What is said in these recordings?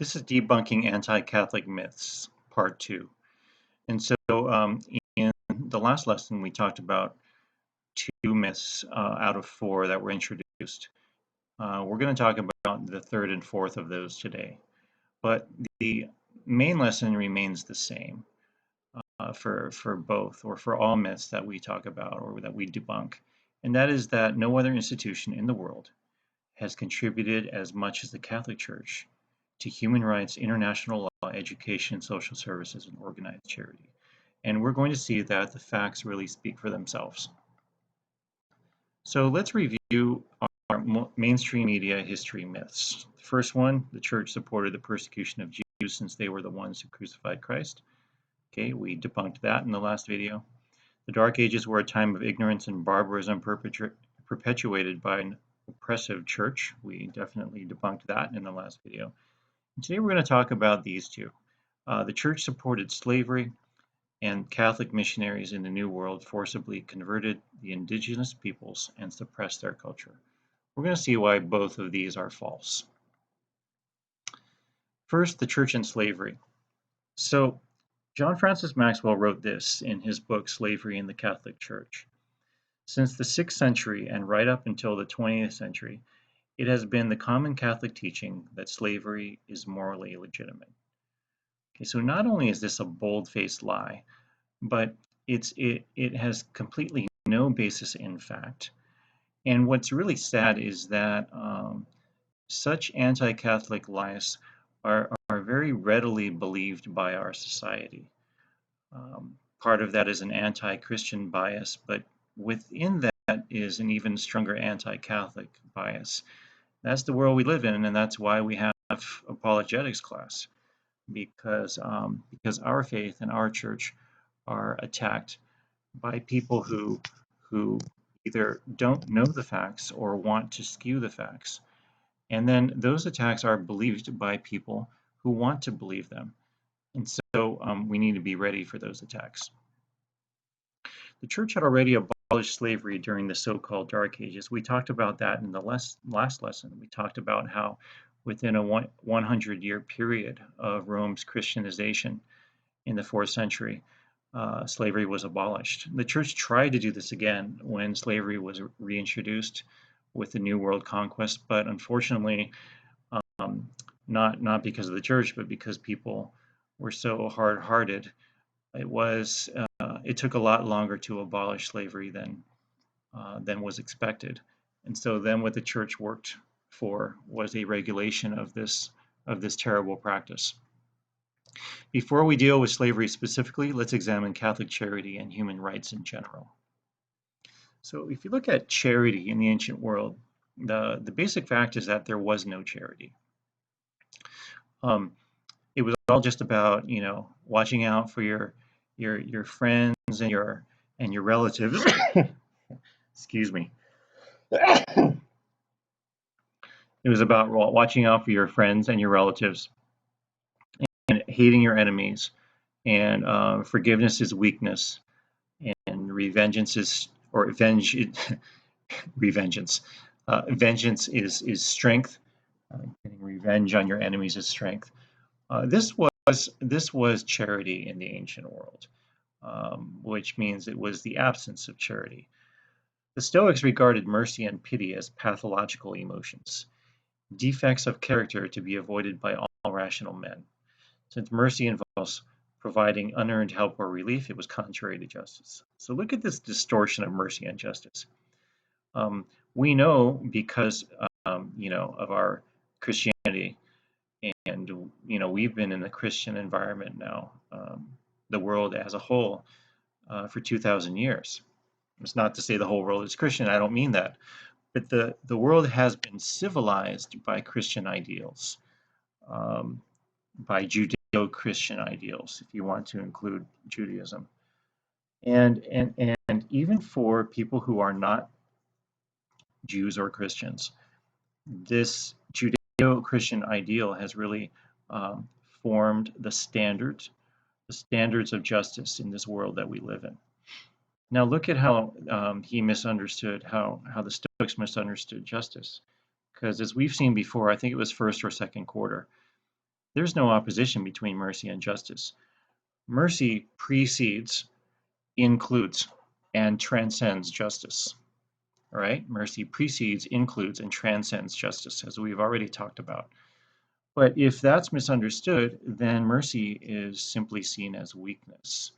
This is Debunking Anti-Catholic Myths, Part 2. And so in the last lesson, we talked about two myths out of four that were introduced. We're going to talk about the third and fourth of those today. But the main lesson remains the same for both, or for all myths that we talk about or that we debunk. And that is that no other institution in the world has contributed as much as the Catholic Church to human rights, international law, education, social services, and organized charity. And we're going to see that the facts really speak for themselves. So let's review our mainstream media history myths. The first one, the church supported the persecution of Jews since they were the ones who crucified Christ. Okay, we debunked that in the last video. The Dark Ages were a time of ignorance and barbarism perpetuated by an oppressive church. We definitely debunked that in the last video. And today we're going to talk about these two. The church supported slavery, and Catholic missionaries in the New World forcibly converted the indigenous peoples and suppressed their culture. We're going to see why both of these are false. First, the church and slavery. So, John Francis Maxwell wrote this in his book, Slavery in the Catholic Church. Since the 6th century and right up until the 20th century, it has been the common Catholic teaching that slavery is morally legitimate. Okay, so not only is this a bold-faced lie, but it has completely no basis in fact. And what's really sad is that such anti-Catholic lies are very readily believed by our society. Part of that is an anti-Christian bias, but within that is an even stronger anti-Catholic bias. That's the world we live in, and that's why we have apologetics class, because our faith and our church are attacked by people who either don't know the facts or want to skew the facts. And then those attacks are believed by people who want to believe them. And so we need to be ready for those attacks. The church had already abolished slavery during the so-called Dark Ages. We talked about that in the last lesson. We talked about how within a 100-year period of Rome's Christianization in the 4th century, slavery was abolished. The church tried to do this again when slavery was reintroduced with the New World Conquest, but unfortunately, not because of the church, but because people were so hard-hearted. It took a lot longer to abolish slavery than was expected. And so then what the church worked for was a regulation of this terrible practice. Before we deal with slavery specifically, let's examine Catholic charity and human rights in general. So if you look at charity in the ancient world, the basic fact is that there was no charity. It was all just about, watching out for your friends and your relatives. Excuse me. It was about watching out for your friends and your relatives, and hating your enemies, and forgiveness is weakness, and revengeance is vengeance is strength. Getting revenge on your enemies is strength. This was charity in the ancient world, which means it was the absence of charity. The Stoics regarded mercy and pity as pathological emotions, defects of character to be avoided by all rational men. Since mercy involves providing unearned help or relief, it was contrary to justice. So look at this distortion of mercy and justice. We know because of our Christianity, and we've been in the Christian environment now, the world as a whole, for 2,000 years. It's not to say the whole world is Christian. I don't mean that, but the world has been civilized by Christian ideals, by Judeo-Christian ideals, if you want to include Judaism, and even for people who are not Jews or Christians, this Judeo-Christian ideal has really formed the standards of justice in this world that we live in. Now look at how he misunderstood, how the Stoics misunderstood justice. Because as we've seen before, I think it was first or second quarter, There's no opposition between mercy and justice. Mercy precedes, includes, and transcends justice. All right? Mercy precedes, includes, and transcends justice, as we've already talked about. But if that's misunderstood, then mercy is simply seen as weakness.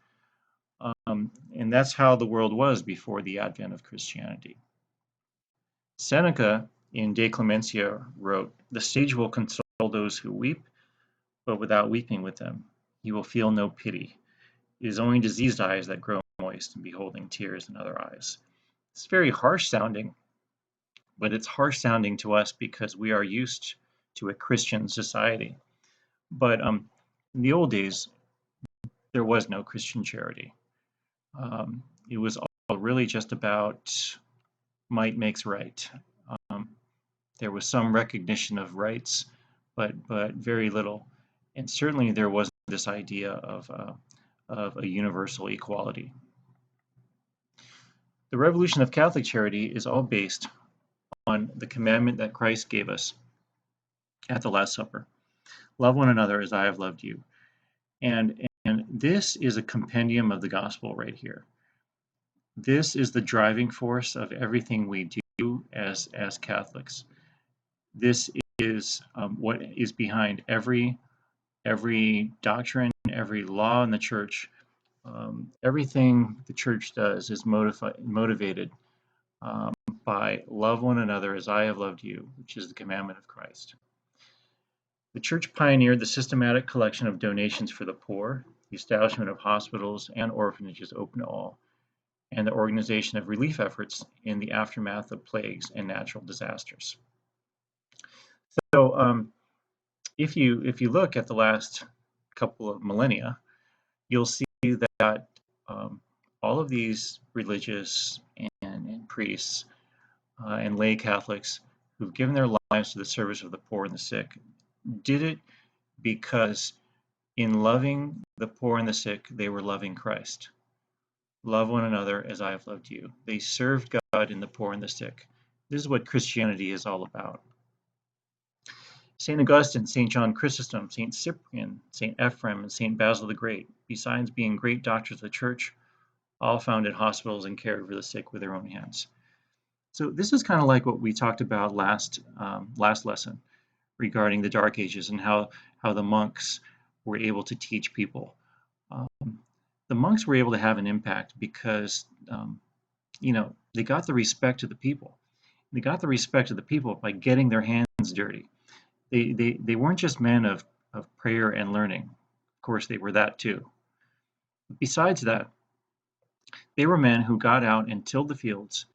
And that's how the world was before the advent of Christianity. Seneca in De Clementia wrote, "The sage will console those who weep, but without weeping with them. He will feel no pity. It is only diseased eyes that grow moist in beholding tears in other eyes." It's very harsh sounding, but it's harsh sounding to us because we are used to a Christian society. But in the old days, there was no Christian charity. It was all really just about might makes right. Um, there was some recognition of rights, but very little, and certainly there wasn't this idea of a universal equality. The revolution of Catholic charity is all based on the commandment that Christ gave us at the Last Supper: love one another as I have loved you. And this is a compendium of the gospel right here. This is the driving force of everything we do as Catholics. This is what is behind every doctrine, every law in the church. Everything the church does is motivated um, by love one another as I have loved you, which is the commandment of Christ. The church pioneered the systematic collection of donations for the poor, the establishment of hospitals and orphanages open to all, and the organization of relief efforts in the aftermath of plagues and natural disasters. So if you look at the last couple of millennia, you'll see that all of these religious and priests and lay Catholics who've given their lives to the service of the poor and the sick did it because in loving the poor and the sick, they were loving Christ. Love one another as I have loved you. They served God in the poor and the sick. This is what Christianity is all about. St. Augustine, St. John Chrysostom, St. Cyprian, St. Ephrem, and St. Basil the Great, besides being great doctors of the church, all founded hospitals and cared for the sick with their own hands. So this is kind of like what we talked about last lesson regarding the Dark Ages and how the monks were able to teach people. The monks were able to have an impact because they got the respect of the people. They got the respect of the people by getting their hands dirty. They weren't just men of prayer and learning. Of course, they were that too. Besides that, they were men who got out and tilled the fields,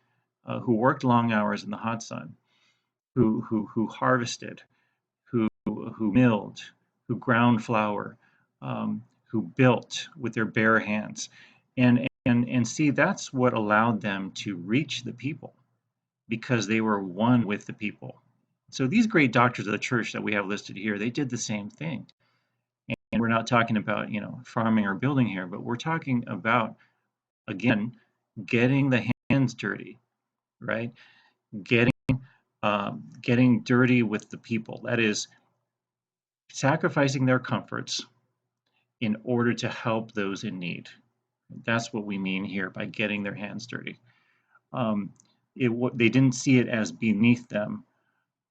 who worked long hours in the hot sun, who harvested, who milled, who ground flour, who built with their bare hands. And see, that's what allowed them to reach the people because they were one with the people. So these great doctors of the church that we have listed here, they did the same thing. And we're not talking about, farming or building here, but we're talking about, again, getting the hands dirty, right? Getting getting dirty with the people. That is sacrificing their comforts in order to help those in need. That's what we mean here by getting their hands dirty. Um, they didn't see it as beneath them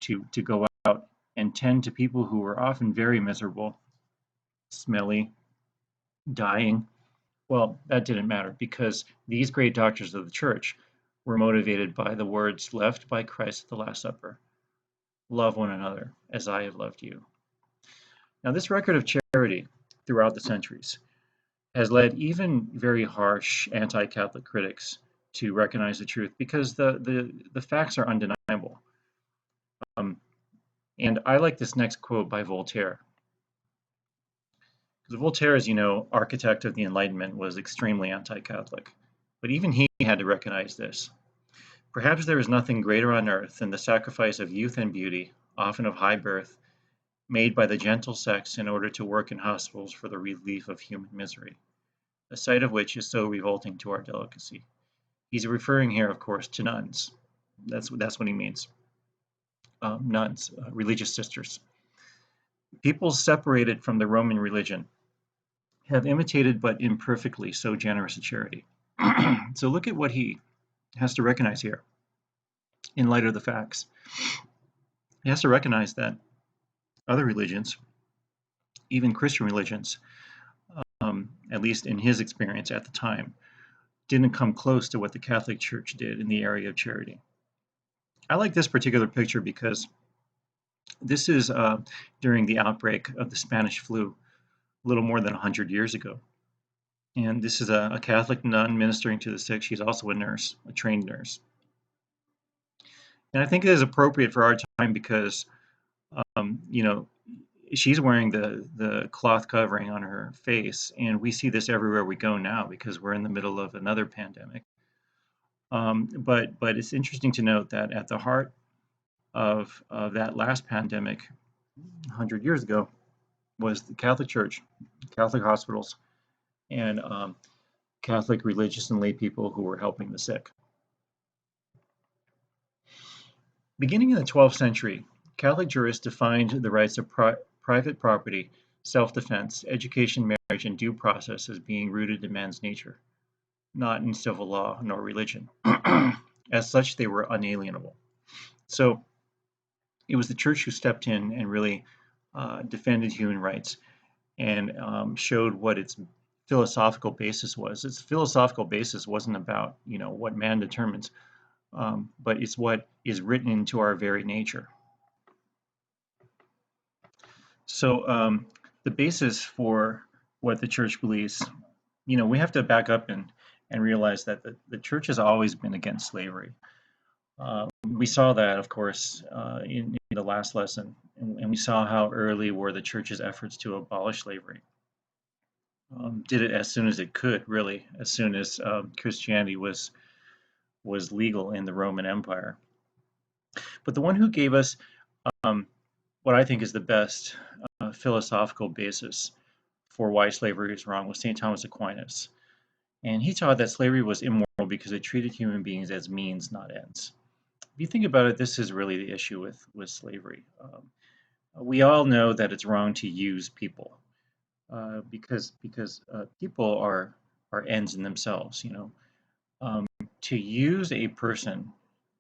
to go out and tend to people who were often very miserable, smelly, dying. Well, that didn't matter because these great doctors of the church were motivated by the words left by Christ at the Last Supper: love one another as I have loved you. Now, this record of charity throughout the centuries has led even very harsh anti-Catholic critics to recognize the truth because the facts are undeniable. And I like this next quote by Voltaire. Because Voltaire, as you know, architect of the Enlightenment, was extremely anti-Catholic. But even he had to recognize this. Perhaps there is nothing greater on earth than the sacrifice of youth and beauty, often of high birth, made by the gentle sex in order to work in hospitals for the relief of human misery, the sight of which is so revolting to our delicacy. He's referring here, of course, to nuns. That's what he means. Nuns, religious sisters. People separated from the Roman religion have imitated but imperfectly so generous a charity. So look at what he has to recognize here in light of the facts. He has to recognize that other religions, even Christian religions, at least in his experience at the time, didn't come close to what the Catholic Church did in the area of charity. I like this particular picture because this is during the outbreak of the Spanish flu a little more than 100 years ago. And this is a Catholic nun ministering to the sick. She's also a nurse, a trained nurse. And I think it is appropriate for our time because, you know, she's wearing the cloth covering on her face, and we see this everywhere we go now because we're in the middle of another pandemic. But it's interesting to note that at the heart of that last pandemic 100 years ago was the Catholic Church, Catholic hospitals, and Catholic religious and lay people who were helping the sick. Beginning in the 12th century, Catholic jurists defined the rights of private property, self-defense, education, marriage, and due process as being rooted in man's nature, not in civil law nor religion. As such, they were unalienable. So it was the church who stepped in and really defended human rights and showed what its philosophical basis was. Its philosophical basis wasn't about, you know, what man determines, but it's what is written into our very nature. So the basis for what the church believes, you know, we have to back up and realize that the church has always been against slavery. We saw that, of course, in the last lesson, and we saw how early were the church's efforts to abolish slavery. Did it as soon as it could, really, as soon as Christianity was legal in the Roman Empire. But the one who gave us um, what I think is the best philosophical basis for why slavery is wrong was St. Thomas Aquinas. And he taught that slavery was immoral because it treated human beings as means, not ends. If you think about it, this is really the issue with slavery. We all know that it's wrong to use people because people are ends in themselves. You know, to use a person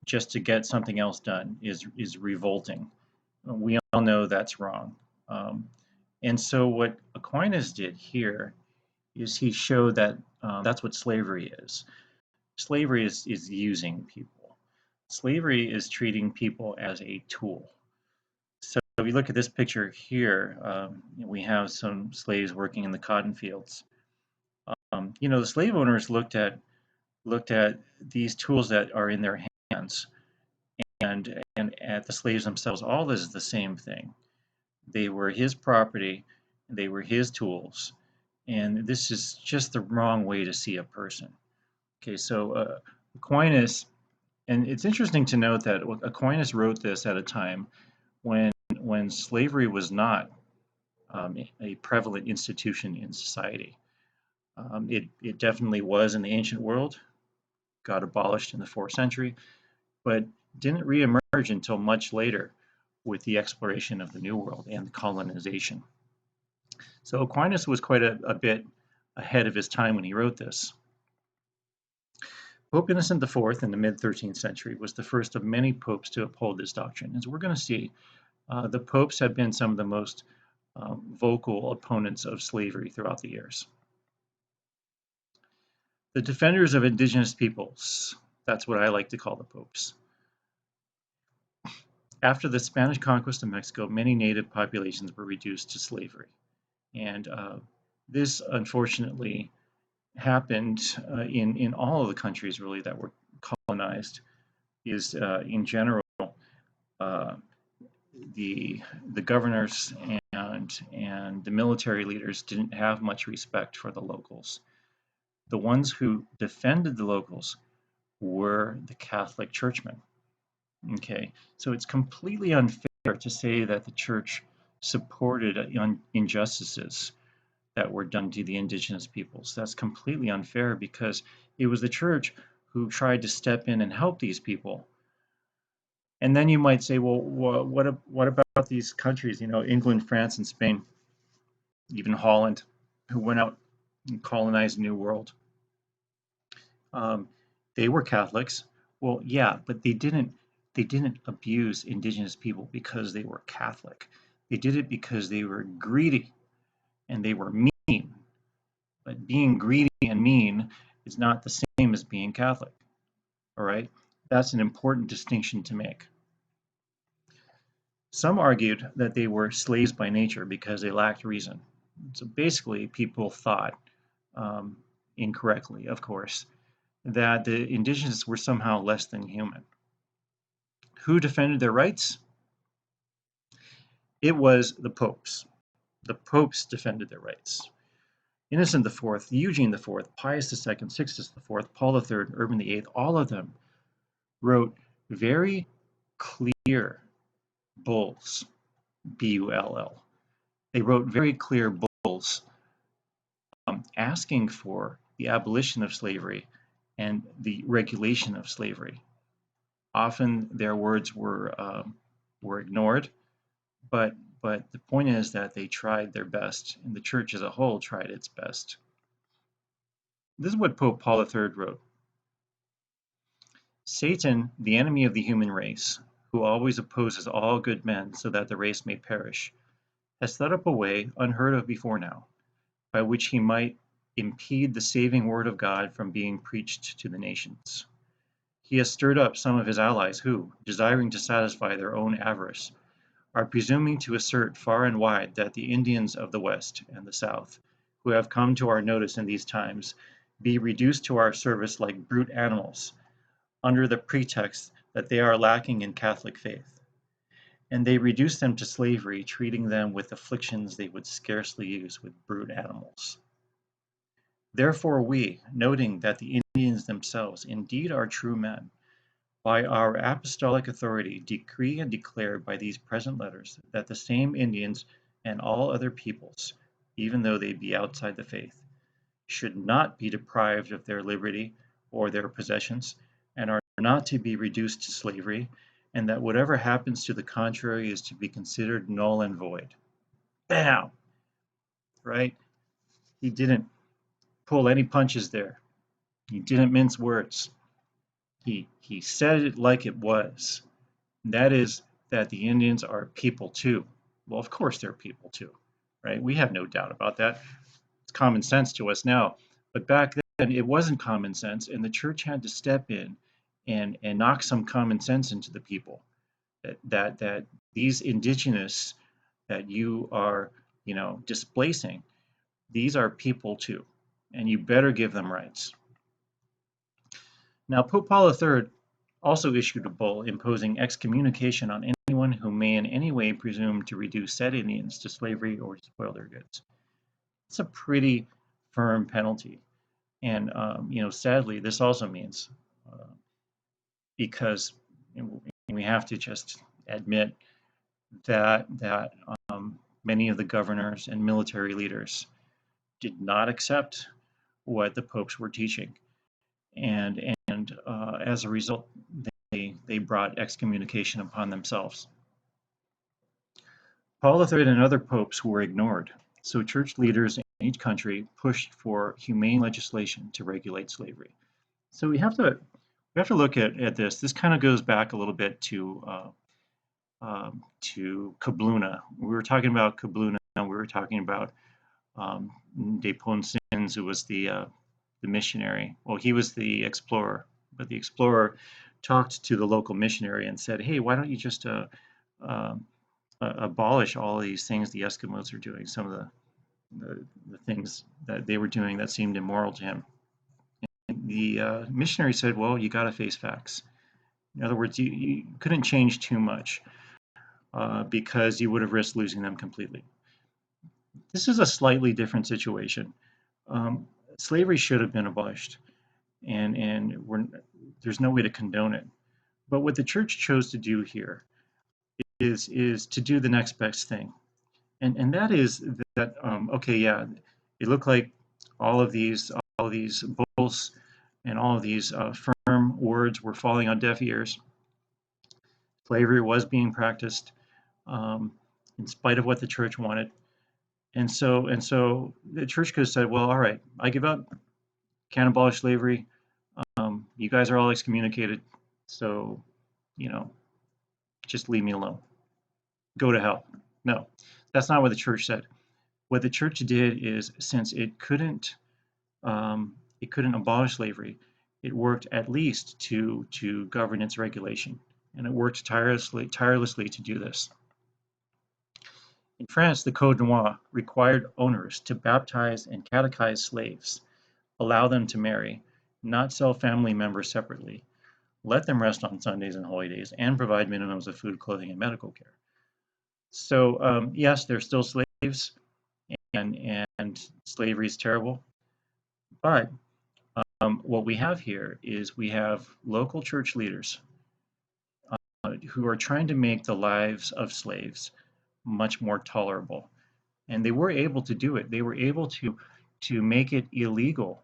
just to get something else done is revolting. We all know that's wrong. Um, and so what Aquinas did here is he showed that that's what slavery is. Slavery is using people. Slavery is treating people as a tool. So if you look at this picture here, we have some slaves working in the cotton fields. You know, the slave owners looked at these tools that are in their hands and at the slaves themselves. All this is the same thing. They were his property, they were his tools, and this is just the wrong way to see a person. Okay, so Aquinas, and it's interesting to note that Aquinas wrote this at a time when slavery was not a prevalent institution in society. It definitely was in the ancient world, got abolished in the 4th century, but didn't reemerge until much later with the exploration of the New World and colonization. So Aquinas was quite a bit ahead of his time when he wrote this. Pope Innocent IV in the mid-13th century was the first of many popes to uphold this doctrine. As we're going to see, the popes have been some of the most vocal opponents of slavery throughout the years. The defenders of indigenous peoples, that's what I like to call the popes. After the Spanish conquest of Mexico, many native populations were reduced to slavery. And this, unfortunately, happened in all of the countries, really, that were colonized. Is in general, uh, the governors and the military leaders didn't have much respect for the locals. The ones who defended the locals were the Catholic churchmen. Okay, so it's completely unfair to say that the church supported injustices that were done to the indigenous peoples. That's completely unfair because it was the church who tried to step in and help these people And then you might say, well, what about these countries, England, France, and Spain, even Holland, who went out and colonized the New World? Um, they were Catholics. Well, yeah, but they didn't abuse indigenous people because they were Catholic. They did it because they were greedy and they were mean. But being greedy and mean is not the same as being Catholic. All right? That's an important distinction to make. Some argued that they were slaves by nature because they lacked reason. So basically, people thought, um, incorrectly, of course, that the indigenous were somehow less than human. Who defended their rights? It was the popes. The popes defended their rights. Innocent IV, Eugene IV, Pius II, Sixtus IV, Paul III, Urban VIII, all of them wrote very clear bulls, B-U-L-L. They wrote very clear bulls, asking for the abolition of slavery and the regulation of slavery. Often their words were ignored, but the point is that they tried their best, and the church as a whole tried its best. This is what Pope Paul III wrote. Satan, the enemy of the human race, who always opposes all good men so that the race may perish, has set up a way unheard of before now, by which he might impede the saving word of God from being preached to the nations. He has stirred up some of his allies who, desiring to satisfy their own avarice, are presuming to assert far and wide that the Indians of the West and the South, who have come to our notice in these times, be reduced to our service like brute animals, under the pretext that they are lacking in Catholic faith. And they reduce them to slavery, treating them with afflictions they would scarcely use with brute animals. Therefore we, noting that the Indians themselves indeed are true men, by our apostolic authority decree and declare by these present letters that the same Indians and all other peoples, even though they be outside the faith, should not be deprived of their liberty or their possessions, and are not to be reduced to slavery, and that whatever happens to the contrary is to be considered null and void. Bam! Right? He didn't pull any punches there. He didn't mince words. He said it like it was. And that is that the Indians are people too. Well, of course they're people too, right? We have no doubt about that. It's common sense to us now. But back then it wasn't common sense, and the church had to step in and knock some common sense into the people. That these indigenous that you are, displacing, these are people too, and you better give them rights. Now, Pope Paul III also issued a bull imposing excommunication on anyone who may in any way presume to reduce said Indians to slavery or spoil their goods. It's a pretty firm penalty. And, sadly, this also means, because we have to just admit that many of the governors and military leaders did not accept what the popes were teaching, and as a result, they brought excommunication upon themselves. Paul III and other popes were ignored, so church leaders in each country pushed for humane legislation to regulate slavery. So we have to look at this. This kind of goes back a little bit to Kabluna. We were talking about Kabluna. We were talking about Debunking, who was the missionary. Well, he was the explorer, but the explorer talked to the local missionary and said, "Hey, why don't you just abolish all of these things the Eskimos are doing? Some of the things that they were doing that seemed immoral to him." And the missionary said, "Well, you got to face facts. In other words, you couldn't change too much because you would have risked losing them completely." This is a slightly different situation. Slavery should have been abolished, and there's no way to condone it. But what the church chose to do here is to do the next best thing, and that is that okay, yeah, it looked like all of these bulls and all of these firm words were falling on deaf ears. Slavery was being practiced in spite of what the church wanted. And so the church could have said, well, all right, I give up, can't abolish slavery. You guys are all excommunicated. So, you know, just leave me alone. Go to hell. No, that's not what the church said. What the church did is, since it couldn't abolish slavery, it worked at least to govern its regulation, and it worked tirelessly to do this. In France, the Code Noir required owners to baptize and catechize slaves, allow them to marry, not sell family members separately, let them rest on Sundays and holidays, and provide minimums of food, clothing, and medical care. So yes, they're still slaves, and slavery is terrible. But what we have here is we have local church leaders who are trying to make the lives of slaves much more tolerable. And they were able to do it. They were able to make it illegal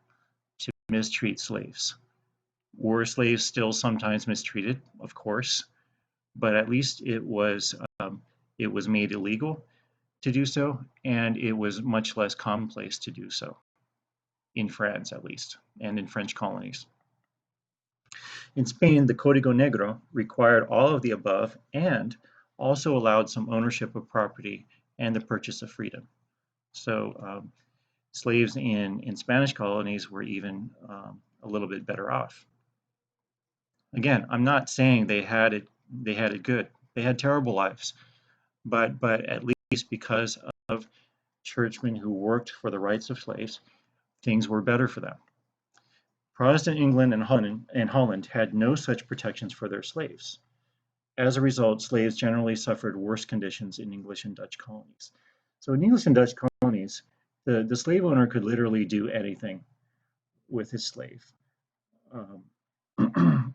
to mistreat slaves. Were slaves still sometimes mistreated? Of course, but at least it was made illegal to do so, and it was much less commonplace to do so in France, at least, and in French colonies. In Spain, the Código Negro required all of the above and also allowed some ownership of property and the purchase of freedom. So slaves in Spanish colonies were even a little bit better off. Again, I'm not saying they had it good. They had terrible lives, but at least because of churchmen who worked for the rights of slaves, things were better for them. Protestant England and Holland had no such protections for their slaves. As a result, slaves generally suffered worse conditions in English and Dutch colonies. So in English and Dutch colonies, the slave owner could literally do anything with his slave.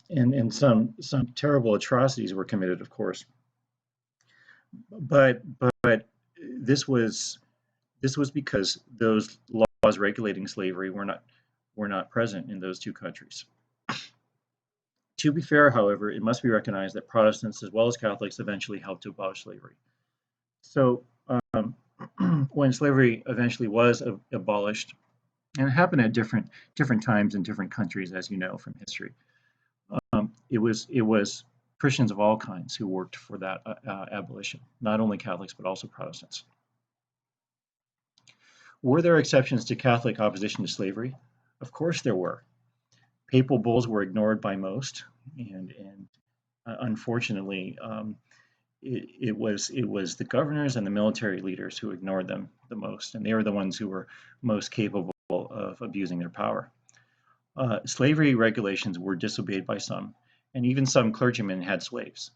And some terrible atrocities were committed, of course. But this was because those laws regulating slavery were not present in those two countries. To be fair, however, it must be recognized that Protestants as well as Catholics eventually helped to abolish slavery. So when slavery eventually was abolished, and it happened at different times in different countries, as you know from history, it was Christians of all kinds who worked for that abolition, not only Catholics but also Protestants. Were there exceptions to Catholic opposition to slavery? Of course there were. Papal bulls were ignored by most, and unfortunately, it was the governors and the military leaders who ignored them the most, and they were the ones who were most capable of abusing their power. Slavery regulations were disobeyed by some, and even some clergymen had slaves.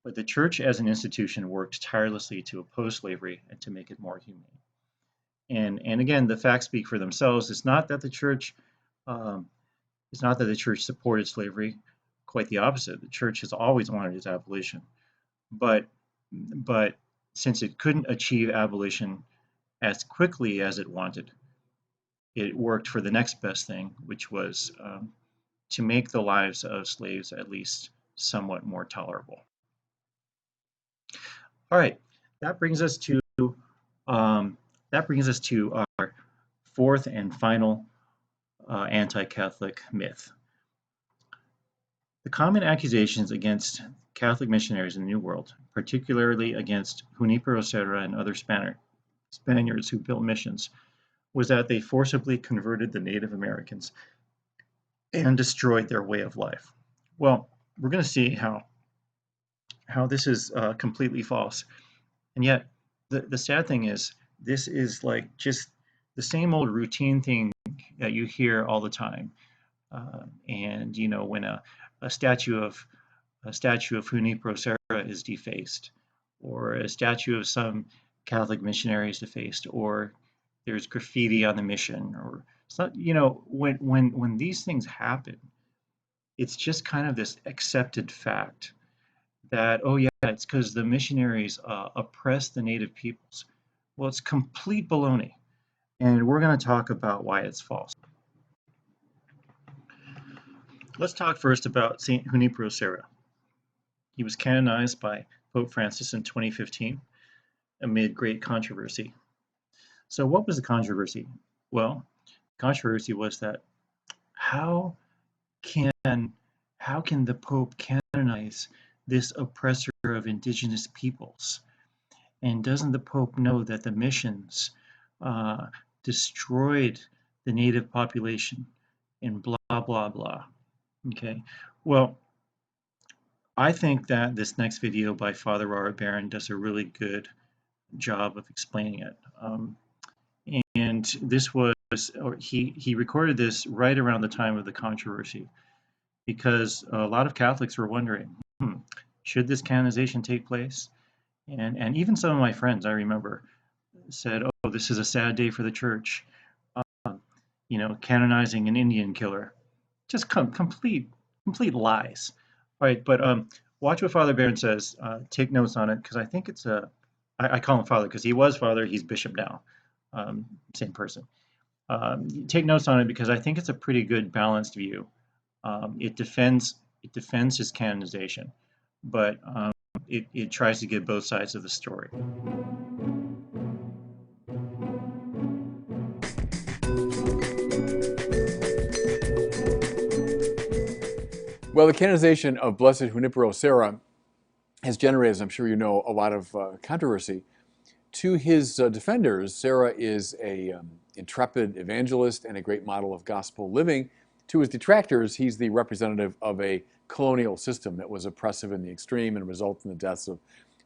But the church as an institution worked tirelessly to oppose slavery and to make it more humane. And again, the facts speak for themselves. It's not that the church supported slavery. Quite the opposite. The church has always wanted its abolition, but since it couldn't achieve abolition as quickly as it wanted, it worked for the next best thing, which was to make the lives of slaves at least somewhat more tolerable. All right, that brings us to our fourth and final anti-Catholic myth. The common accusations against Catholic missionaries in the New World, particularly against Junípero Serra and other Spaniards who built missions, was that they forcibly converted the Native Americans and destroyed their way of life. Well, we're going to see how this is completely false. And yet, the sad thing is, this is like just the same old routine thing that you hear all the time. And you know, when a statue of Junípero Serra is defaced, or a statue of some Catholic missionary is defaced, or there's graffiti on the mission, or you know, when these things happen, it's just kind of this accepted fact that, oh yeah, it's because the missionaries oppressed the native peoples. Well, it's complete baloney, and we're going to talk about why it's false. Let's talk first about Saint Junípero Serra. He was canonized by Pope Francis in 2015 amid great controversy. So what was the controversy? Well, controversy was that how can how can the Pope canonize this oppressor of indigenous peoples? And doesn't the Pope know that the missions uh, destroyed the native population and blah, blah, blah? Okay. Well, I think that this next video by Father Robert Barron does a really good job of explaining it. And this was, or he recorded this right around the time of the controversy because a lot of Catholics were wondering, should this canonization take place? And even some of my friends, I remember, said, "Oh, this is a sad day for the church." Canonizing an Indian killer, just complete lies. All right, but watch what Father Barron says. Take notes on it because I think it's I call him Father because he was Father. He's Bishop now, same person. Take notes on it because I think it's a pretty good balanced view. It defends his canonization, but it tries to get both sides of the story. Well, the canonization of Blessed Junipero Serra has generated, as I'm sure you know, a lot of controversy. To his defenders, Serra is a intrepid evangelist and a great model of gospel living. To his detractors, he's the representative of a colonial system that was oppressive in the extreme and resulted in the deaths of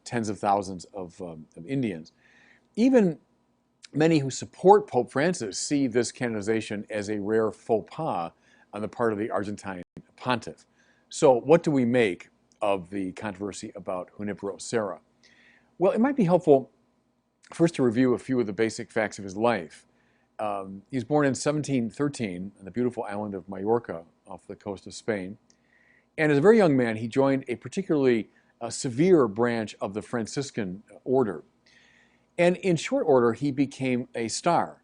tens of thousands of Indians. Even many who support Pope Francis see this canonization as a rare faux pas on the part of the Argentine pontiff. So what do we make of the controversy about Junipero Serra? Well, it might be helpful first to review a few of the basic facts of his life. He was born in 1713 on the beautiful island of Majorca off the coast of Spain. And as a very young man, he joined a particularly severe branch of the Franciscan order. And in short order, he became a star,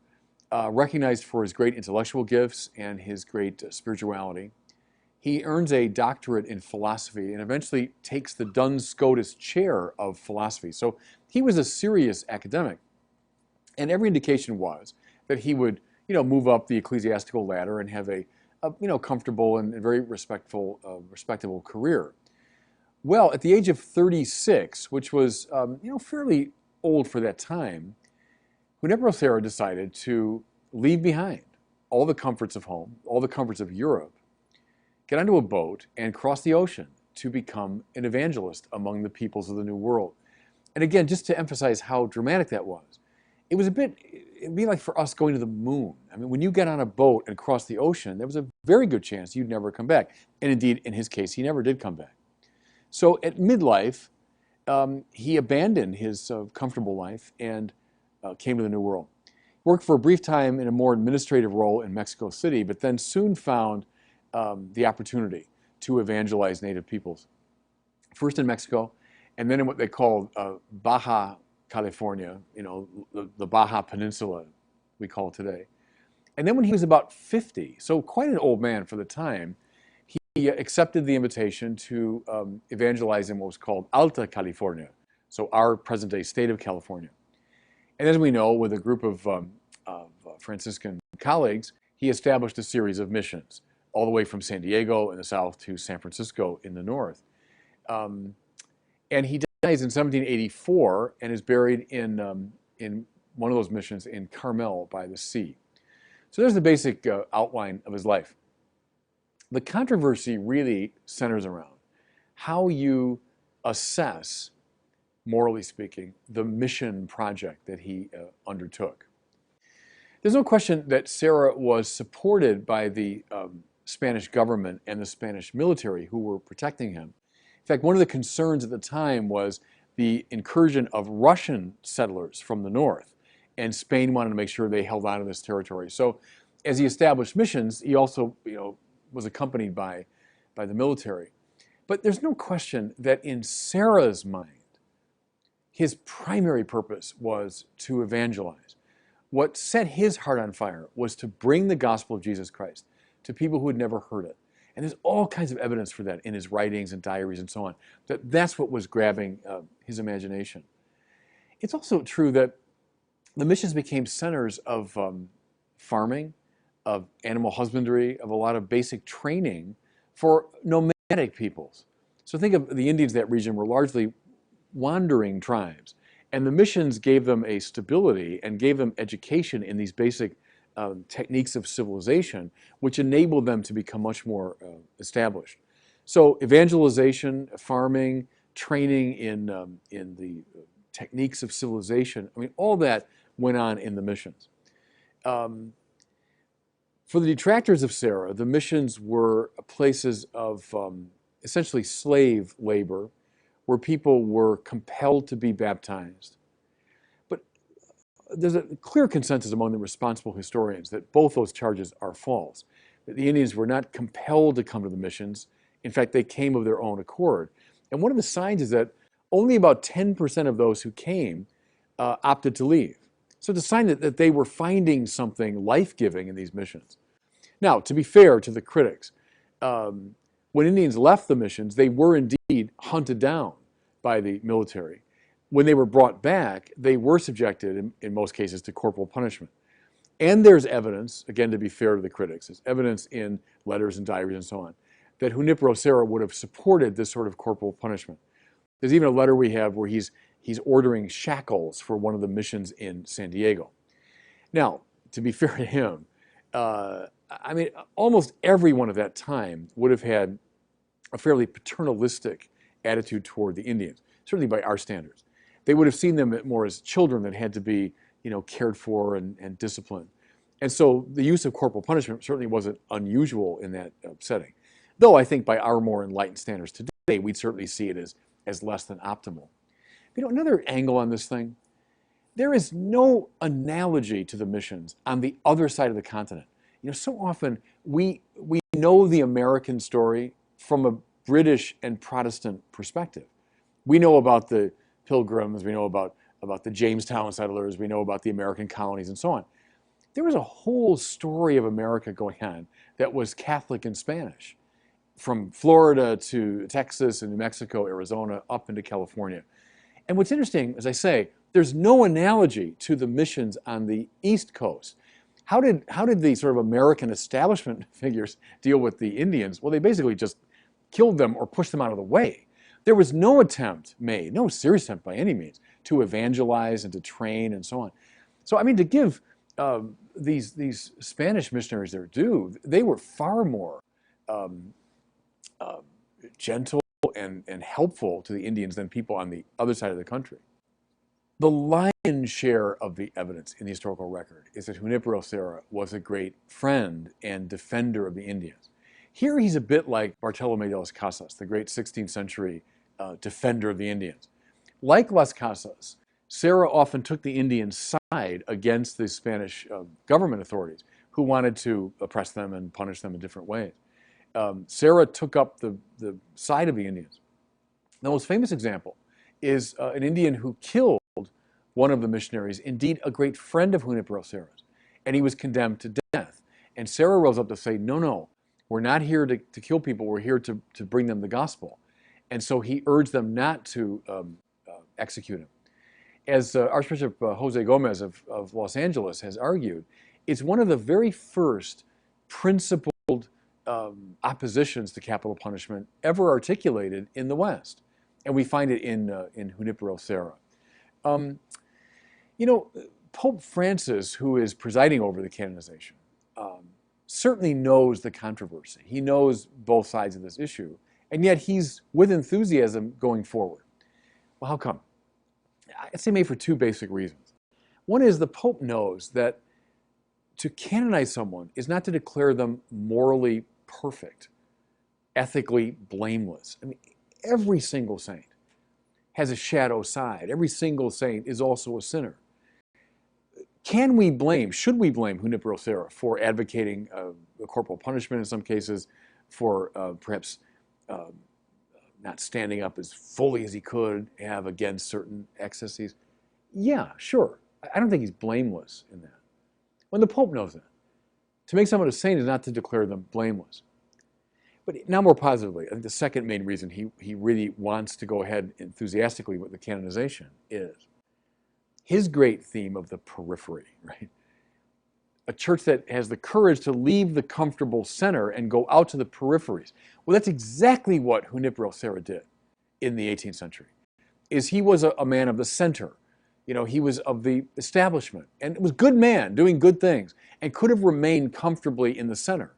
recognized for his great intellectual gifts and his great spirituality. He earns a doctorate in philosophy and eventually takes the Duns Scotus chair of philosophy. So he was a serious academic. And every indication was that he would, move up the ecclesiastical ladder and have a comfortable and very respectable career. Well, at the age of 36, which was, fairly old for that time, Junipero Serra decided to leave behind all the comforts of home, all the comforts of Europe, get onto a boat and cross the ocean to become an evangelist among the peoples of the New World. And again, just to emphasize how dramatic that was, it'd be like for us going to the moon. I mean, when you get on a boat and cross the ocean, there was a very good chance you'd never come back. And indeed, in his case, he never did come back. So at midlife, he abandoned his comfortable life and came to the New World. Worked for a brief time in a more administrative role in Mexico City, but then soon found the opportunity to evangelize native peoples. First in Mexico, and then in what they called Baja California, the Baja Peninsula, we call it today. And then when he was about 50, so quite an old man for the time, he accepted the invitation to evangelize in what was called Alta California, so our present-day state of California. And as we know, with a group of Franciscan colleagues, he established a series of missions, all the way from San Diego in the south to San Francisco in the north. And he dies in 1784 and is buried in one of those missions in Carmel by the sea. So there's the basic outline of his life. The controversy really centers around how you assess, morally speaking, the mission project that he undertook. There's no question that Serra was supported by the Spanish government and the Spanish military who were protecting him. In fact, one of the concerns at the time was the incursion of Russian settlers from the north, and Spain wanted to make sure they held on to this territory. So as he established missions, he also was accompanied by the military. But there's no question that in Serra's mind, his primary purpose was to evangelize. What set his heart on fire was to bring the gospel of Jesus Christ to people who had never heard it. And there's all kinds of evidence for that in his writings and diaries and so on. That's what was grabbing his imagination. It's also true that the missions became centers of farming, of animal husbandry, of a lot of basic training for nomadic peoples. So think of the Indians in that region were largely wandering tribes. And the missions gave them a stability and gave them education in these basic techniques of civilization, which enabled them to become much more established. So evangelization, farming, training in the techniques of civilization, I mean, all that went on in the missions. Um, for the detractors of Sarah, the missions were places of essentially slave labor, where people were compelled to be baptized. But there's a clear consensus among the responsible historians that both those charges are false. That the Indians were not compelled to come to the missions. In fact, they came of their own accord. And one of the signs is that only about 10% of those who came opted to leave. So it's a sign that they were finding something life-giving in these missions. Now, to be fair to the critics, when Indians left the missions, they were indeed hunted down by the military. When they were brought back, they were subjected, in most cases, to corporal punishment. And there's evidence, again, to be fair to the critics, there's evidence in letters and diaries and so on, that Junipero Serra would have supported this sort of corporal punishment. There's even a letter we have where he's ordering shackles for one of the missions in San Diego. Now, to be fair to him, I mean, almost everyone at that time would have had a fairly paternalistic attitude toward the Indians, certainly by our standards. They would have seen them more as children that had to be, cared for and disciplined. And so the use of corporal punishment certainly wasn't unusual in that setting. Though I think by our more enlightened standards today, we'd certainly see it as less than optimal. Another angle on this thing, there is no analogy to the missions on the other side of the continent. So often we know the American story from a British and Protestant perspective. We know about the Pilgrims, we know about the Jamestown settlers, we know about the American colonies and so on. There was a whole story of America going on that was Catholic and Spanish, from Florida to Texas and New Mexico, Arizona, up into California. And what's interesting, as I say, there's no analogy to the missions on the East Coast. How did the sort of American establishment figures deal with the Indians? Well, they basically just killed them or pushed them out of the way. There was no attempt made, no serious attempt by any means, to evangelize and to train and so on. So, I mean, to give these Spanish missionaries their due, they were far more gentle and helpful to the Indians than people on the other side of the country. The lion's share of the evidence in the historical record is that Junipero Serra was a great friend and defender of the Indians. Here he's a bit like Bartolomé de las Casas, the great 16th century defender of the Indians. Like Las Casas, Serra often took the Indian side against the Spanish government authorities who wanted to oppress them and punish them in different ways. Serra took up the side of the Indians. The most famous example is an Indian who killed one of the missionaries, indeed a great friend of Junipero Serra's, and he was condemned to death. And Serra rose up to say, no, we're not here to kill people, we're here to bring them the gospel. And so he urged them not to execute him. As Archbishop Jose Gomez of Los Angeles has argued, it's one of the very first principled oppositions to capital punishment ever articulated in the West. And we find it in Junipero Serra. Pope Francis, who is presiding over the canonization, certainly knows the controversy. He knows both sides of this issue, and yet he's with enthusiasm going forward. Well, how come? I'd say maybe for two basic reasons. One is the Pope knows that to canonize someone is not to declare them morally perfect, ethically blameless. I mean, every single saint has a shadow side. Every single saint is also a sinner. Should we blame Junipero Serra for advocating corporal punishment in some cases, for perhaps not standing up as fully as he could have against certain excesses? Yeah, sure. I don't think he's blameless in that. When the Pope knows that. To make someone a saint is not to declare them blameless. But now more positively, I think the second main reason he really wants to go ahead enthusiastically with the canonization is his great theme of the periphery, right? A church that has the courage to leave the comfortable center and go out to the peripheries. Well, that's exactly what Junipero Serra did in the 18th century. Is he was a man of the center. You know, he was of the establishment and was a good man doing good things and could have remained comfortably in the center.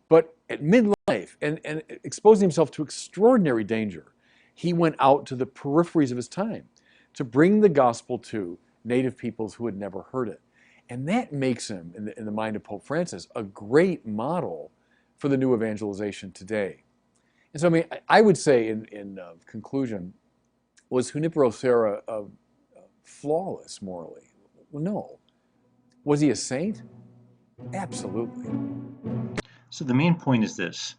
But at midlife and exposing himself to extraordinary danger, he went out to the peripheries of his time to bring the gospel to native peoples who had never heard it. And that makes him, in the mind of Pope Francis, a great model for the new evangelization today. And so, I mean, I would say in conclusion, was Junipero Serra flawless morally? Well, no. Was he a saint? Absolutely. So the main point is this: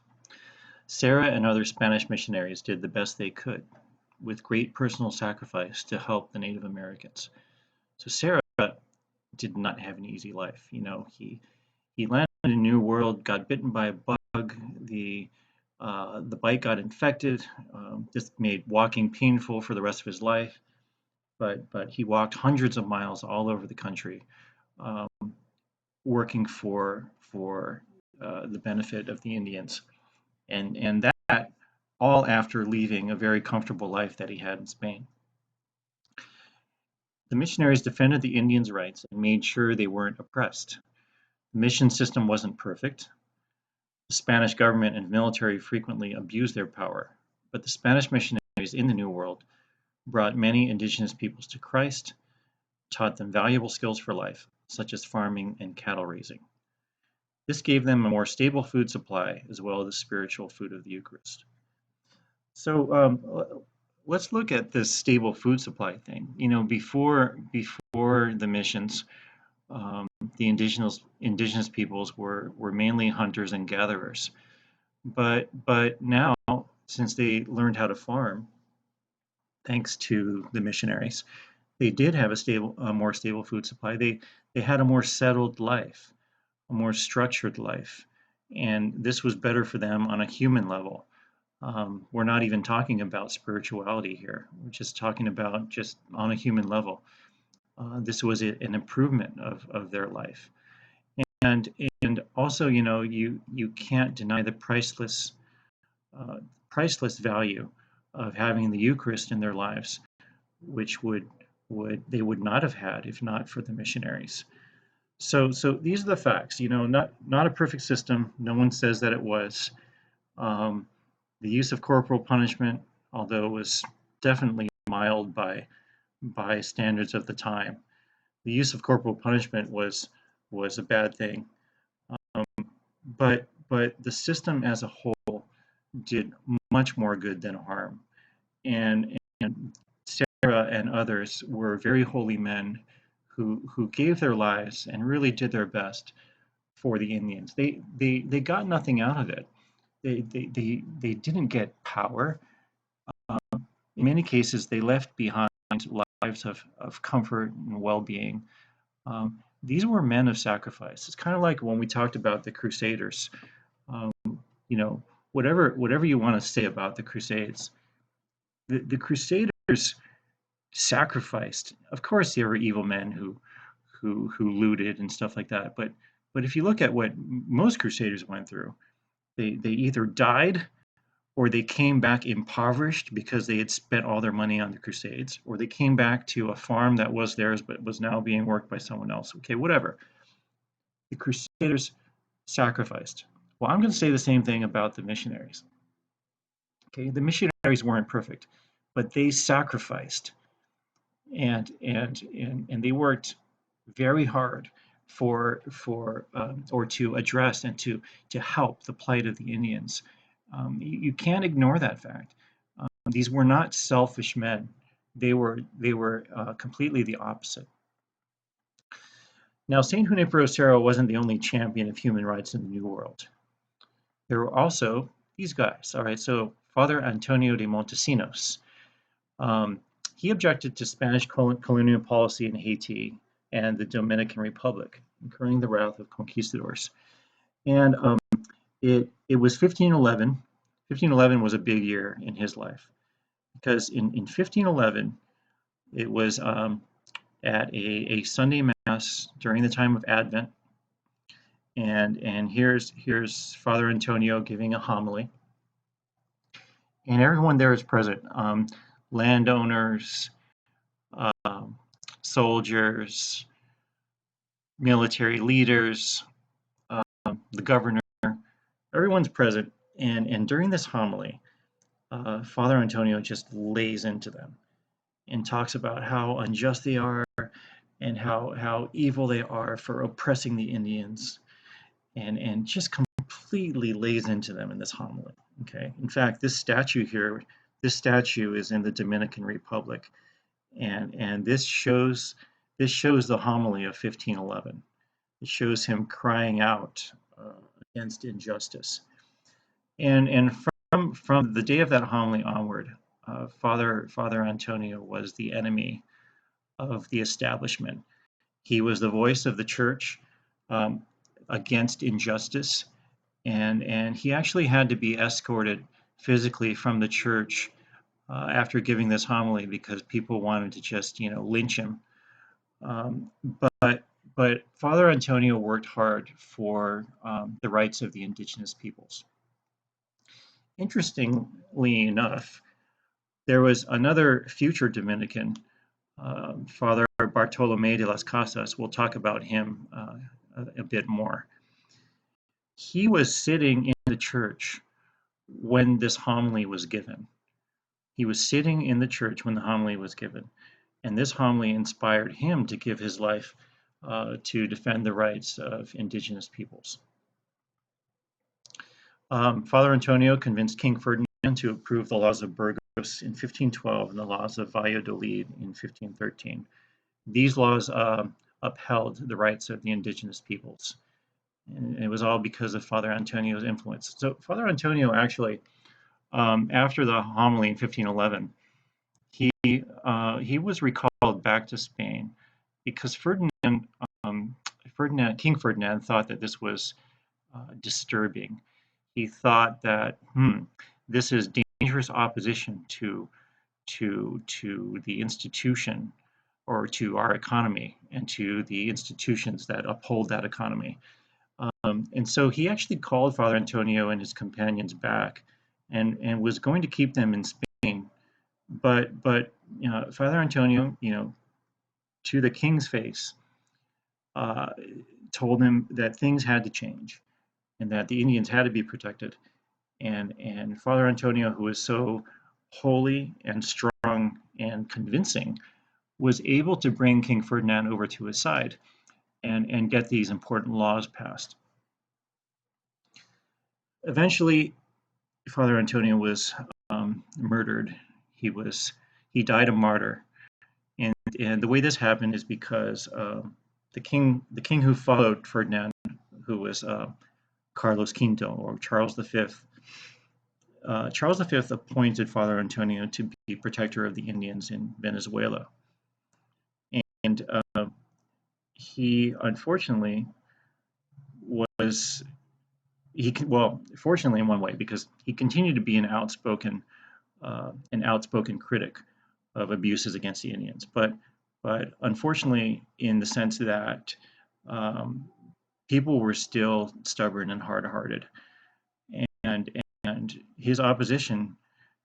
Sarah and other Spanish missionaries did the best they could, with great personal sacrifice to help the Native Americans. So Sarah did not have an easy life. You know, he landed in a new world, got bitten by a bug, the bite got infected. This made walking painful for the rest of his life. But he walked hundreds of miles all over the country, um, working for the benefit of the Indians, and that all after leaving a very comfortable life that he had in Spain. The missionaries defended the Indians' rights and made sure they weren't oppressed. The mission system wasn't perfect. The Spanish government and military frequently abused their power, but the Spanish missionaries in the New World brought many indigenous peoples to Christ, taught them valuable skills for life, such as farming and cattle raising. This gave them a more stable food supply as well as the spiritual food of the Eucharist. So let's look at this stable food supply thing. You know, before the missions, um, the indigenous peoples were mainly hunters and gatherers. But now, since they learned how to farm, thanks to the missionaries, they did have a more stable food supply. They had a more settled life, a more structured life, and this was better for them on a human level. We're not even talking about spirituality here. We're just talking about just on a human level. This was an improvement of their life. And and also, you know, you can't deny the uh, priceless value of having the Eucharist in their lives, which would they would not have had if not for the missionaries. So these are the facts. You know, not a perfect system. No one says that it was. Um, the use of corporal punishment, although it was definitely mild by standards of the time, the use of corporal punishment was a bad thing. Um, but the system as a whole did much more good than harm. And Sarah and others were very holy men who gave their lives and really did their best for the Indians. They got nothing out of it. They didn't get power. In many cases, they left behind lives of comfort and well-being. These were men of sacrifice. It's kind of like when we talked about the Crusaders. Um, you know, whatever you want to say about the Crusades, the Crusaders sacrificed. Of course, there were evil men who looted and stuff like that. But if you look at what most Crusaders went through, they either died or they came back impoverished because they had spent all their money on the Crusades, or they came back to a farm that was theirs but was now being worked by someone else. Okay, whatever. The Crusaders sacrificed. Well, I'm going to say the same thing about the missionaries. Okay, the missionaries weren't perfect, but they sacrificed and they worked very hard for or to address and to help the plight of the Indians. You can't ignore that fact. These were not selfish men. They were completely the opposite. Now, Saint Junipero Serra wasn't the only champion of human rights in the New World. There were also these guys. All right, so Father Antonio de Montesinos. Um, he objected to Spanish colonial policy in Haiti and the Dominican Republic, incurring the wrath of conquistadors. And It was 1511. 1511 was a big year in his life because in 1511 it was at a Sunday mass during the time of Advent, and here's Father Antonio giving a homily, and everyone there is present, landowners, um, soldiers, military leaders, the governor, everyone's present, and during this homily, Father Antonio just lays into them and talks about how unjust they are and how evil they are for oppressing the Indians and just completely lays into them in this homily. Okay. In fact, this statue here, this statue is in the Dominican Republic, and this shows the homily of 1511. It shows him crying out against injustice, and from the day of that homily onward, Father Antonio was the enemy of the establishment. He was the voice of the church um, against injustice, and he actually had to be escorted physically from the church after giving this homily because people wanted to just lynch him. Um, but but Father Antonio worked hard for the rights of the indigenous peoples. Interestingly enough, there was another future Dominican, Father Bartolome de las Casas. We'll talk about him a bit more. He was sitting in the church when this homily was given. He was sitting in the church when the homily was given, and this homily inspired him to give his life to defend the rights of indigenous peoples. Father Antonio convinced King Ferdinand to approve the laws of Burgos in 1512 and the laws of Valladolid in 1513. These laws upheld the rights of the indigenous peoples, and it was all because of Father Antonio's influence. So Father Antonio actually, after the homily in 1511, he was recalled back to Spain because King Ferdinand thought that this was disturbing. He thought that this is dangerous opposition to the institution or to our economy and to the institutions that uphold that economy. And so he actually called Father Antonio and his companions back and was going to keep them in Spain. But Father Antonio, to the king's face, uh, told him that things had to change and that the Indians had to be protected. And Father Antonio, who was so holy and strong and convincing, was able to bring King Ferdinand over to his side and get these important laws passed. Eventually, Father Antonio was murdered. He died a martyr, and the way this happened is because the king who followed Ferdinand, who was Carlos Quinto or Charles V. Charles V appointed Father Antonio to be protector of the Indians in Venezuela, and he unfortunately was fortunately in one way because he continued to be an outspoken critic of abuses against the Indians, but unfortunately in the sense that um, people were still stubborn and hard-hearted, and and his opposition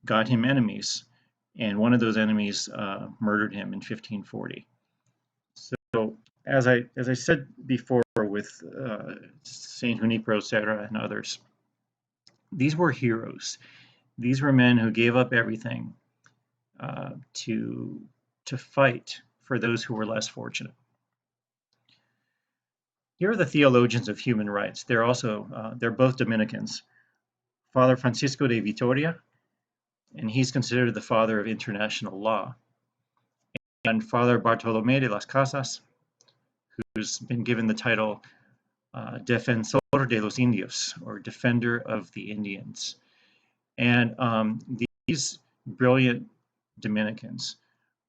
got him enemies, and one of those enemies murdered him in 1540. So as I said before with Saint Junipero Serra and others, these were heroes. These were men who gave up everything to fight for those who were less fortunate. Here are the theologians of human rights. They're both Dominicans. Father Francisco de Vitoria, and he's considered the father of international law, and Father Bartolome de las Casas, who's been given the title Defensor de los Indios, or Defender of the Indians. And these brilliant Dominicans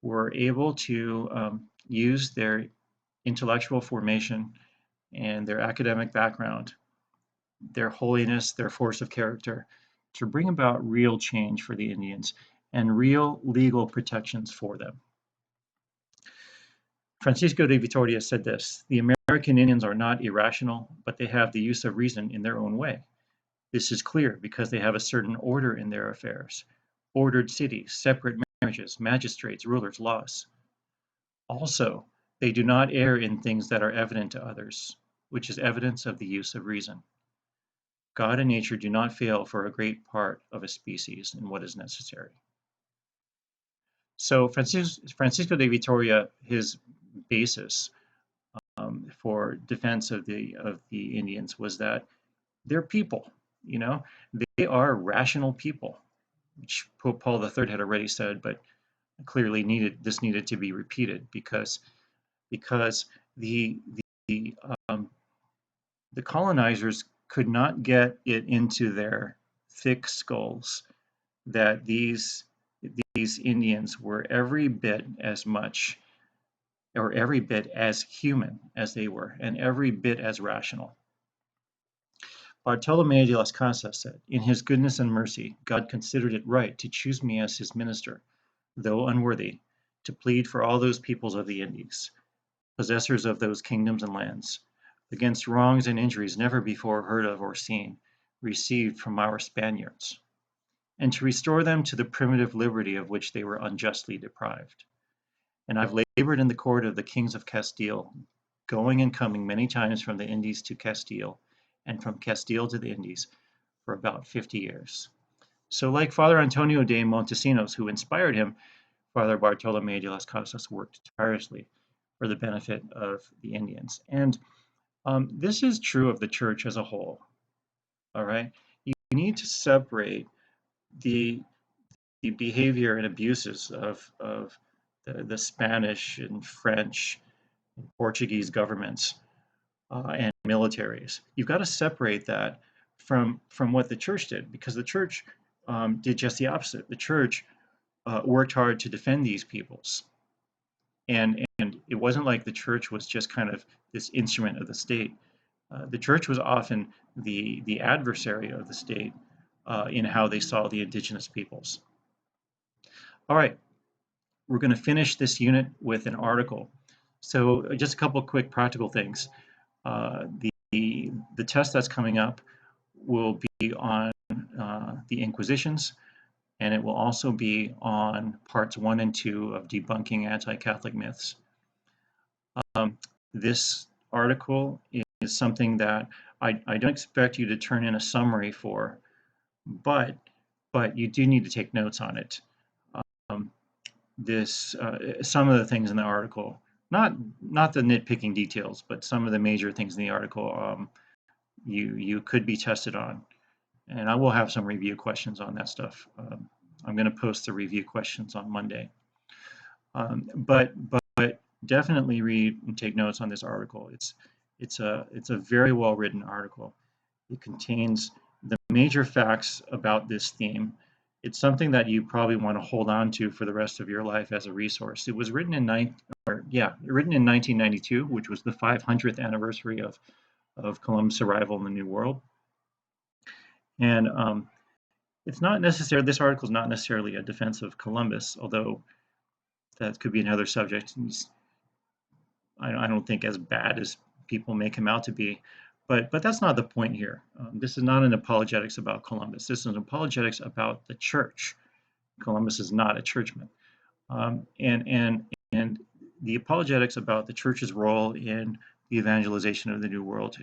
were able to use their intellectual formation and their academic background their holiness, their force of character, to bring about real change for the Indians and real legal protections for them. Francisco de Vitoria said this: "The American Indians are not irrational, but they have the use of reason in their own way. This is clear because they have a certain order in their affairs, ordered cities, separate marriages, magistrates, rulers, laws. Also, they do not err in things that are evident to others, which is evidence of the use of reason. God and nature do not fail for a great part of a species in what is necessary." So Francisco de Vitoria, his basis for defense of the Indians was that they're people. You know, they are rational people, which Pope Paul III had already said, but clearly needed to be repeated because the the um, the colonizers could not get it into their thick skulls that these Indians were every bit as much or every bit as human as they were, and every bit as rational. Bartolome de las Casas said, "In his goodness and mercy, God considered it right to choose me as his minister, though unworthy, to plead for all those peoples of the Indies, possessors of those kingdoms and lands, against wrongs and injuries never before heard of or seen, received from our Spaniards, and to restore them to the primitive liberty of which they were unjustly deprived. And I've labored in the court of the kings of Castile, going and coming many times from the Indies to Castile, and from Castile to the Indies, for about 50 years." So like Father Antonio de Montesinos, who inspired him, Father Bartolome de las Casas worked tirelessly for the benefit of the Indians. And this is true of the church as a whole. All right. You need to separate the behavior and abuses of the Spanish and French and Portuguese governments and militaries. You've got to separate that from what the church did, because the church did just the opposite. The church worked hard to defend these peoples, and it wasn't like the church was just kind of this instrument of the state. The church was often the adversary of the state in how they saw the indigenous peoples. All right, we're going to finish this unit with an article. So just a couple of quick practical things. The test that's coming up will be on the Inquisitions, and it will also be on parts 1 and 2 of Debunking Anti-Catholic Myths. This article is something that I don't expect you to turn in a summary for, but you do need to take notes on it. Some of the things in the article, not the nitpicking details, but some of the major things in the article, you could be tested on, and I will have some review questions on that stuff. I'm going to post the review questions on Monday, but definitely read and take notes on this article. It's a very well written article. It contains the major facts about this theme. It's something that you probably want to hold on to for the rest of your life as a resource. It was written in 1992, which was the 500th anniversary of Columbus' arrival in the New World. And it's not necessarily, this article is not necessarily a defense of Columbus, although that could be another subject. I don't think as bad as people make him out to be, but that's not the point here. This is not an apologetics about Columbus. This is an apologetics about the church. Columbus is not a churchman, and the apologetics about the church's role in the evangelization of the New World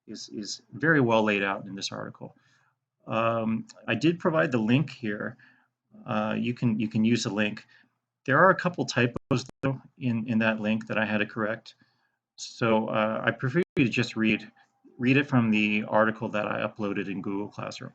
is very well laid out in this article. I did provide the link here. You can use the link. There are a couple typos though in that link that I had to correct. So I prefer you to just read it from the article that I uploaded in Google Classroom.